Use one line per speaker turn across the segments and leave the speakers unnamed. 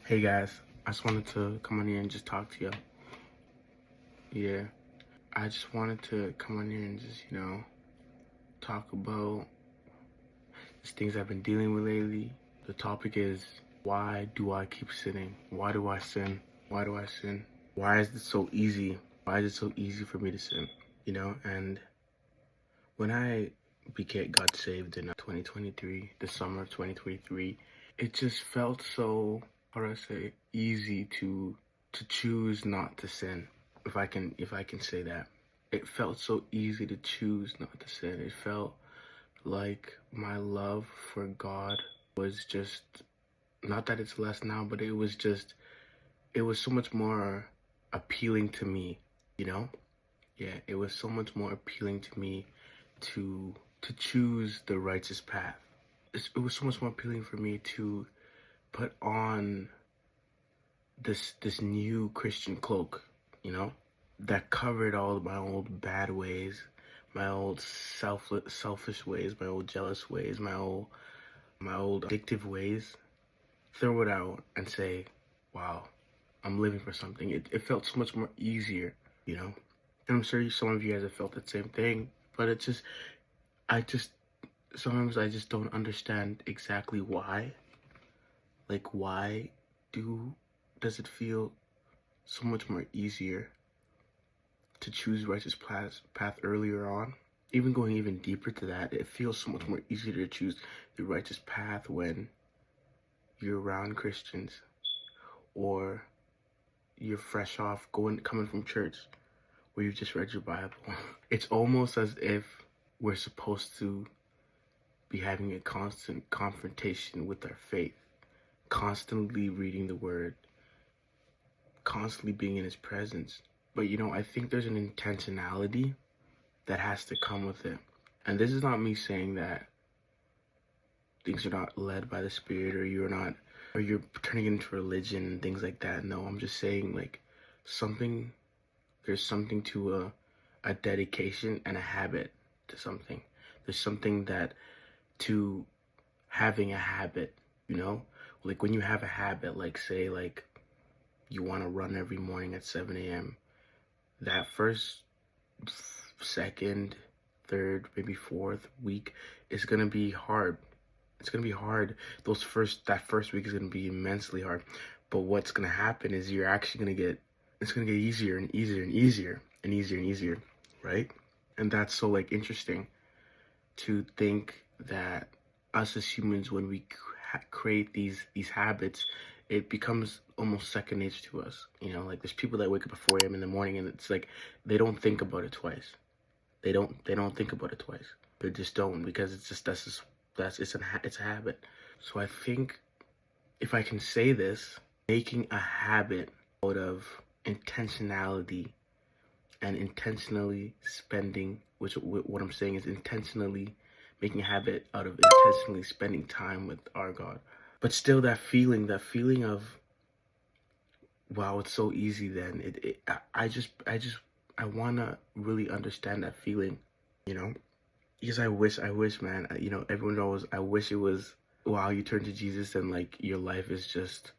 Hey guys, I just wanted to come on here and just talk to you. Yeah, I just wanted to come on here and just, talk about these things I've been dealing with lately. The topic is, why do I keep sinning? Why do I sin? Why do I sin? Why is it so easy? Why is it so easy for me to sin? And when I got saved in 2023, the summer of 2023, it just felt so, how do I say, easy to choose not to sin. If I can say that. It felt so easy to choose not to sin. It felt like my love for God was just, not that it's less now, but it was so much more appealing to me, you know? Yeah, it was so much more appealing to me to choose the righteous path. It was so much more appealing for me to put on this new Christian cloak, that covered all of my old bad ways, my old selfish ways, my old jealous ways, my old addictive ways. Throw it out and say, wow, I'm living for something. It felt so much more easier, And I'm sure some of you guys have felt the same thing, but sometimes I just don't understand exactly why. Like, why does it feel so much more easier to choose righteous path earlier on? Even going even deeper to that, it feels so much more easier to choose the righteous path when you're around Christians, or you're fresh off coming from church where you've just read your Bible. It's almost as if we're supposed to be having a constant confrontation with our faith, constantly reading the word, constantly being in his presence. But I think there's an intentionality that has to come with it. And this is not me saying that things are not led by the Spirit, or you're turning into religion and things like that. No, I'm just saying, like, there's something to a dedication and a habit to something. There's something to having a habit, like when you have a habit, like say, like you want to run every morning at 7 a.m. That first, second, third, maybe fourth week is going to be hard. It's going to be hard. That first week is going to be immensely hard. But what's going to happen is it's going to get easier and easier and easier and easier and easier, right? And that's so, like, interesting to think that us as humans, when we create these habits, it becomes almost second nature to us. Like, there's people that wake up at 4 a.m. in the morning, and it's like they don't think about it twice. They don't think about it twice. They just don't, because it's a habit. So I think, if I can say this, making a habit out of intentionality and intentionally spending, which what I'm saying is intentionally making a habit out of intentionally spending time with our God. But still, that feeling of, wow, it's so easy. Then I wanna really understand that feeling, because I wish, man. Everyone knows. I wish it was, wow, you turn to Jesus and, like, your life is just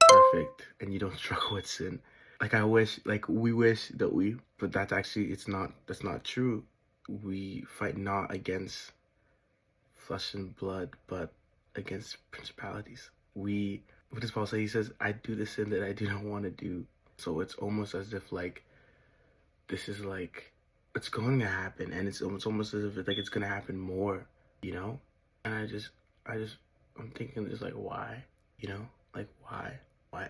perfect and you don't struggle with sin. Like, we wish that but that's not true. We fight not against flesh and blood, but against principalities. What does Paul say? He says, I do the sin that I do not want to do. So it's almost as if, like, this is, like, it's going to happen, and it's almost as if it's going to happen more, And I'm thinking, just like, why,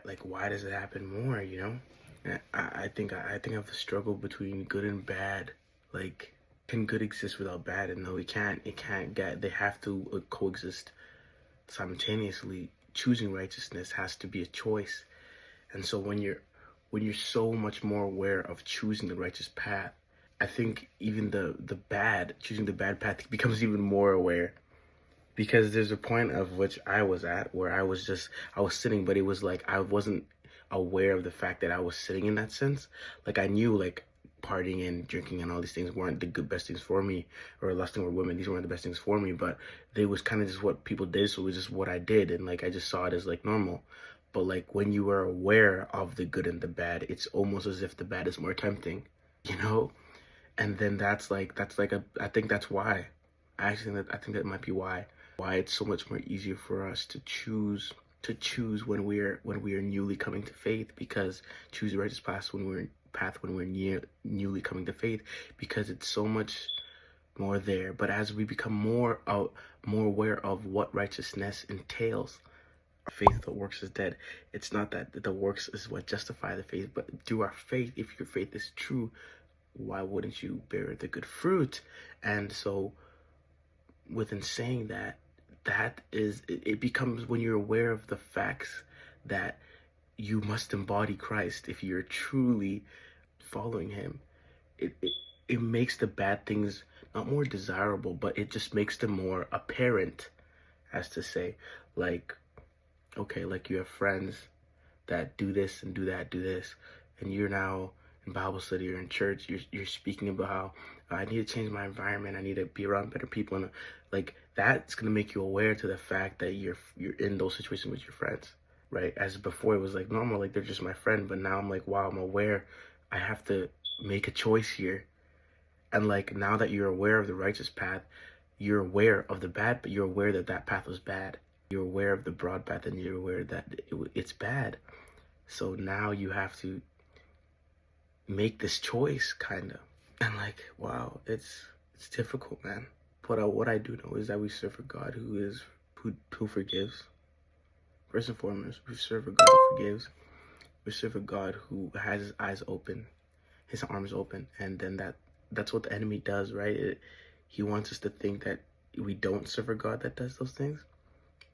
like, why does it happen more, And I think I've struggled between good and bad. Like, can good exist without bad? And no, it can't. They have to coexist simultaneously. Choosing righteousness has to be a choice. And so when you're so much more aware of choosing the righteous path, I think even choosing the bad path becomes even more aware. Because there's a point of which I was at where I was sitting, but it was like I wasn't aware of the fact that I was sitting in that sense. Like, I knew, like, partying and drinking and all these things weren't the best things for me, or lusting with women, these weren't the best things for me, but they was kind of just what people did, so it was just what I did, and, like, I just saw it as, like, normal. But like when you are aware of the good and the bad, it's almost as if the bad is more tempting, you know? And then I think that's why. I think that might be why it's so much more easier for us to choose when we are newly coming to faith, because choose the righteous path when we're newly coming to faith, because it's so much more there. But as we become more aware of what righteousness entails, faith without works is dead. It's not that the works is what justify the faith, but through our faith, if your faith is true, why wouldn't you bear the good fruit? And so within saying that, it becomes, when you're aware of the facts that you must embody Christ if you're truly following him, it makes the bad things not more desirable, but it just makes them more apparent, as to say. Like, okay, like you have friends that do this and do that, do this, and you're now in Bible study or in church, you're speaking about how I need to change my environment, I need to be around better people, and like that's gonna make you aware to the fact that you're in those situations with your friends, right? As before it was like normal, like they're just my friend, but now I'm like, wow, I'm aware, I have to make a choice here. And like now that you're aware of the righteous path, you're aware of the bad, but you're aware that that path was bad. You're aware of the broad path, and you're aware that it's bad. So now you have to make this choice, kind of. And like, wow, it's difficult, man. But what I do know is that we serve a God who forgives. First and foremost, we serve a God who forgives. We serve a God who has his eyes open, his arms open, and then that's what the enemy does, right? He wants us to think that we don't serve a God that does those things,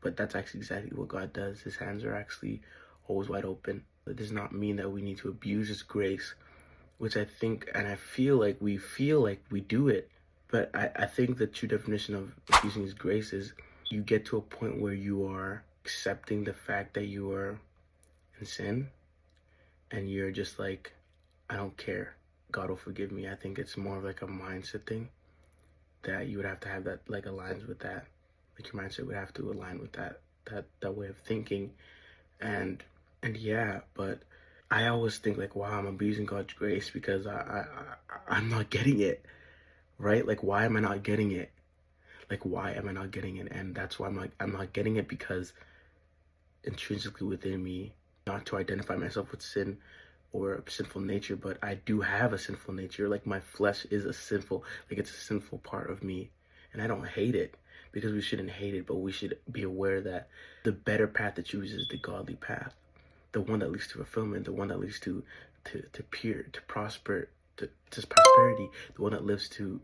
but that's actually exactly what God does. His hands are actually always wide open. It does not mean that we need to abuse his grace, which I think, and I feel like we do it, but I think the true definition of abusing his grace is you get to a point where you are accepting the fact that you are in sin, and you're just like, I don't care, God will forgive me. I think it's more of like a mindset thing that you would have to have that like aligns with that. Like your mindset would have to align with that way of thinking. And yeah, but I always think like, wow, I'm abusing God's grace because I'm not getting it, right? Like, why am I not getting it? Like, why am I not getting it? And that's why I'm not getting it, because intrinsically within me, not to identify myself with sin or a sinful nature, but I do have a sinful nature. Like my flesh is it's a sinful part of me, and I don't hate it, because we shouldn't hate it, but we should be aware that the better path to choose is the godly path, the one that leads to fulfillment, the one that leads to prosperity, the one that lives to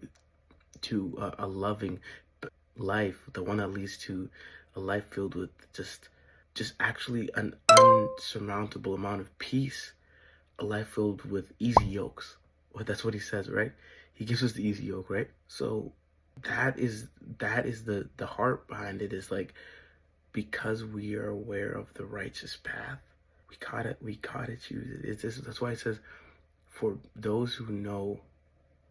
a loving life, the one that leads to a life filled with just actually an unsurmountable amount of peace, a life filled with easy yokes. Well, that's what he says, right? He gives us the easy yoke, right? So that is the heart behind it, is like, because we are aware of the righteous path, we gotta choose it. That's why it says, for those who know,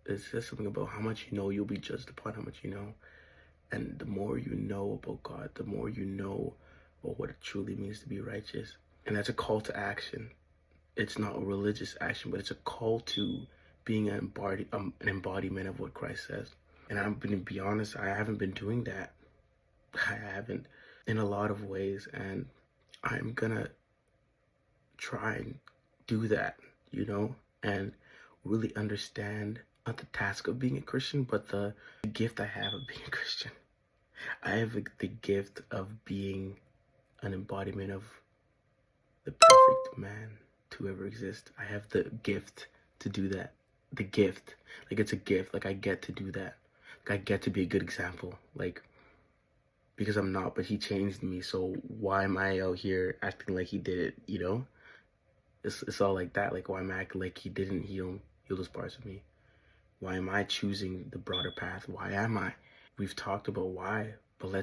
it says something about how much you know, you'll be judged upon how much you know. And the more you know about God, the more you know about what it truly means to be righteous. And that's a call to action. It's not a religious action, but it's a call to being an embodiment of what Christ says. And I'm going to be honest, I haven't been doing that. I haven't, in a lot of ways, and I'm going to try and do that, and really understand not the task of being a Christian, but the gift I have of being a Christian. I have the gift of being an embodiment of the perfect man to ever exist. I have the gift to do that. The gift. Like, it's a gift. Like, I get to do that. Like, I get to be a good example. Like, because I'm not, but he changed me. So why am I out here acting like he did it, It's all like that. Like, why am I acting like he didn't heal those parts of me? Why am I choosing the broader path? Why am I? We've talked about why, but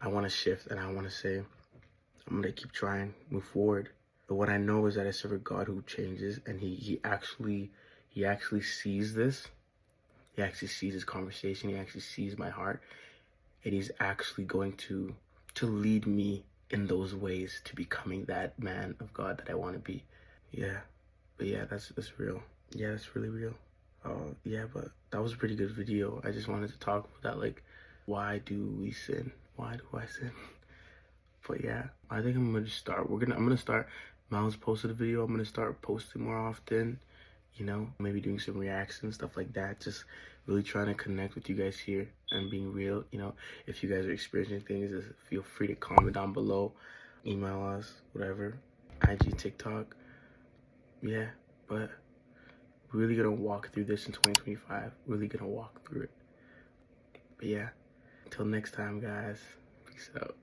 I want to shift, and I want to say, I'm going to keep trying, move forward. But what I know is that I serve a God who changes, and he actually sees this. He actually sees this conversation. He actually sees my heart, and he's actually going to lead me in those ways to becoming that man of God that I want to be. Yeah, but yeah, that's real. Yeah, that's really real. Yeah, but that was a pretty good video. I just wanted to talk about that, like, why do we sin? Why do I sin? But yeah, I think I'm gonna start. I'm gonna start. Miles posted a video. I'm gonna start posting more often. You know, maybe doing some reactions, stuff like that. Just really trying to connect with you guys here and being real. You know, if you guys are experiencing things, just feel free to comment down below, email us, whatever, IG, TikTok. Yeah, but really gonna walk through this in 2025. Really gonna walk through it. But yeah, until next time, guys. Peace out.